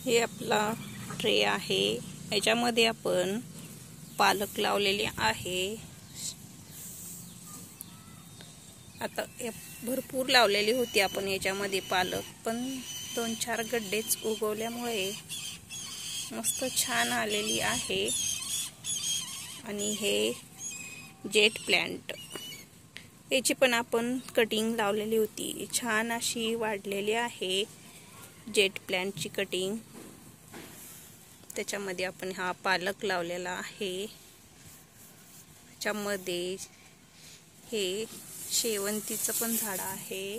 हे आपला ट्रे आहे। याच्यामध्ये आपण पालक लावलेले आहे। आता भरपूर लावलेली होती आपण याच्यामध्ये पालक, पण 2-4 गड्डेच उगवल्यामुळे मस्त छान आलेली आहे। आणि हे जेट प्लांट, याची पण आपण कटिंग लावलेली होती, छान अशी वाढलेली आहे जेट प्लांटची कटिंग। त्याच्यामध्ये आपण हा पालक लावलेला आहे। त्याच्यामध्ये हे शेवंतीचं पण झाड आहे।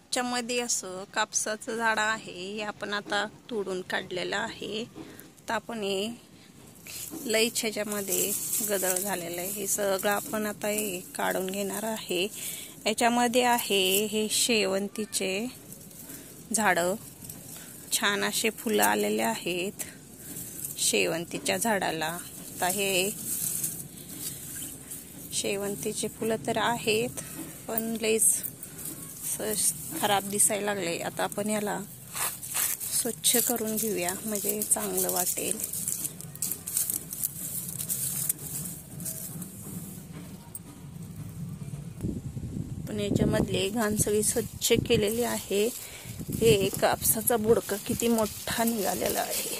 त्याच्यामध्ये असं कापसाचं झाड आहे, हे आपण आता तोडून काढलेलं आहे। तर आपण हे लईच ह्याच्यामध्ये गदळ झालेलं आहे, हे सगळं आपण आता हे काढून घेणार आहे। याच्यामध्ये आहे हे शेवंतीचे झाड, छान असे फुलं आलेले आहेत शेवंतीच्या झाडाला। आता हे शेवंतीचे फुलं तर आहेत, पण लईच खराब दिसायला लागले। आता आपण याला स्वच्छ करून घेऊया, म्हणजे चांगलं वाटेल। पण याच्यामधले घाण सगळी स्वच्छ केलेली आहे। हे कापसाचा बुडका किती मोठा निघालेला आहे।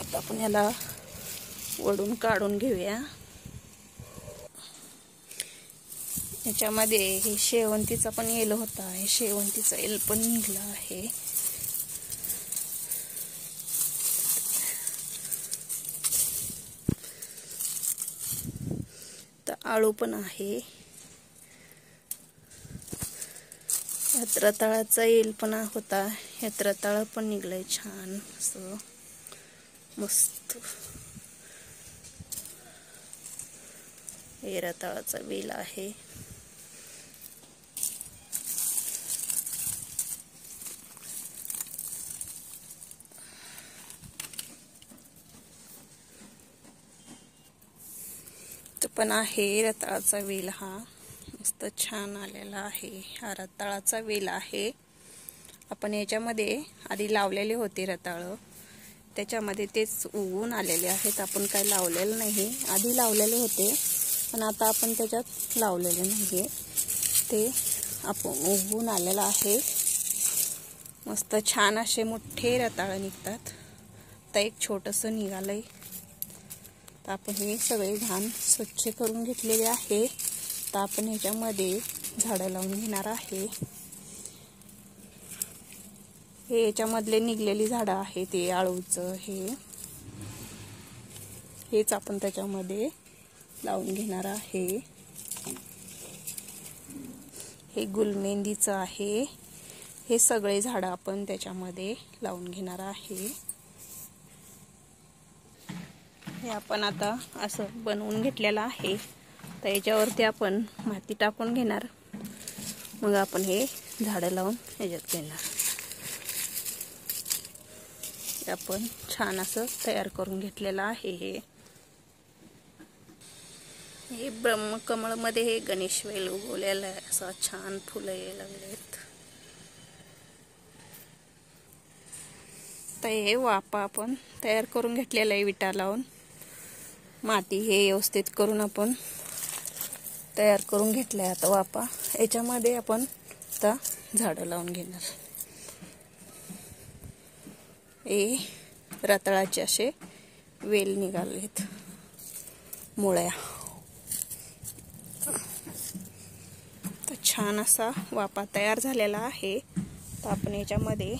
आता आपण याला वडून काढून घेऊया। याच्यामध्ये हे शेवंतीचा पण येल होता, हे शेवंतीचा येल पण निघला आहे। तर आळू पण आहे, यात रताळाचा येल पण होता, यात रताळ पण निघलंय छान असं मस्त। हे रताळाचा वेल आहे। तो पण आहे रताळाचा वेल, हा मस्त छान आलेला आहे। हा रताळाचा वेल आहे। आपण याच्यामध्ये आधी लावलेले होते रताळ, त्याच्यामध्ये तेच उगवून आलेले आहेत। आपण काय लावलेलं नाही, आधी लावलेले होते पण आता आपण त्याच्यात लावलेले नाही, ते आपण उगवून आलेलं आहे। मस्त छान असे मोठे रताळ निघतात। आता एक छोटंसं निघालंय। तर आपण हे सगळे घाण स्वच्छ करून घेतलेले आहे। तर आपण ह्याच्यामध्ये झाडं लावून घेणार आहे। हे याच्यामधले निघलेली झाडं आहे, ते आळूचं हेच आपण त्याच्यामध्ये लावून घेणार आहे। हे गुलमेंदीचं आहे, हे सगळे झाडं आपण त्याच्यामध्ये लावून घेणार आहे। हे आपण आता असं बनवून घेतलेलं आहे। तर याच्यावरती आपण माती टाकून घेणार, मग आपण हे झाडं लावून ह्याच्यात घेणार। आपण छान असं तयार करून घेतलेलं आहे। हे ब्रह्मकमळ मध्ये हे गणेश वेल उगवलेला आहे, असं छान फुलं यायला लागलेत। तर हे वापा आपण तयार करून घेतलेलं आहे, विटा लावून माती हे व्यवस्थित करून आपण तयार करून घेतलंय। आता वापा याच्यामध्ये आपण आता झाडं लावून घेणार। हे रताळाचे असे वेल निघालेत, मुळ्या। तर छान असा वापा तयार झालेला आहे। तर आपण याच्यामध्ये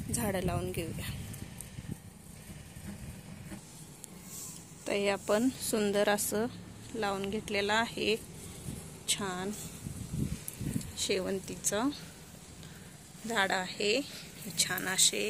झाडं लावून घेऊया। तर हे आपण सुंदर असं लावून घेतलेलं आहे, छान शेवंतीचं झाड आहे छान असे।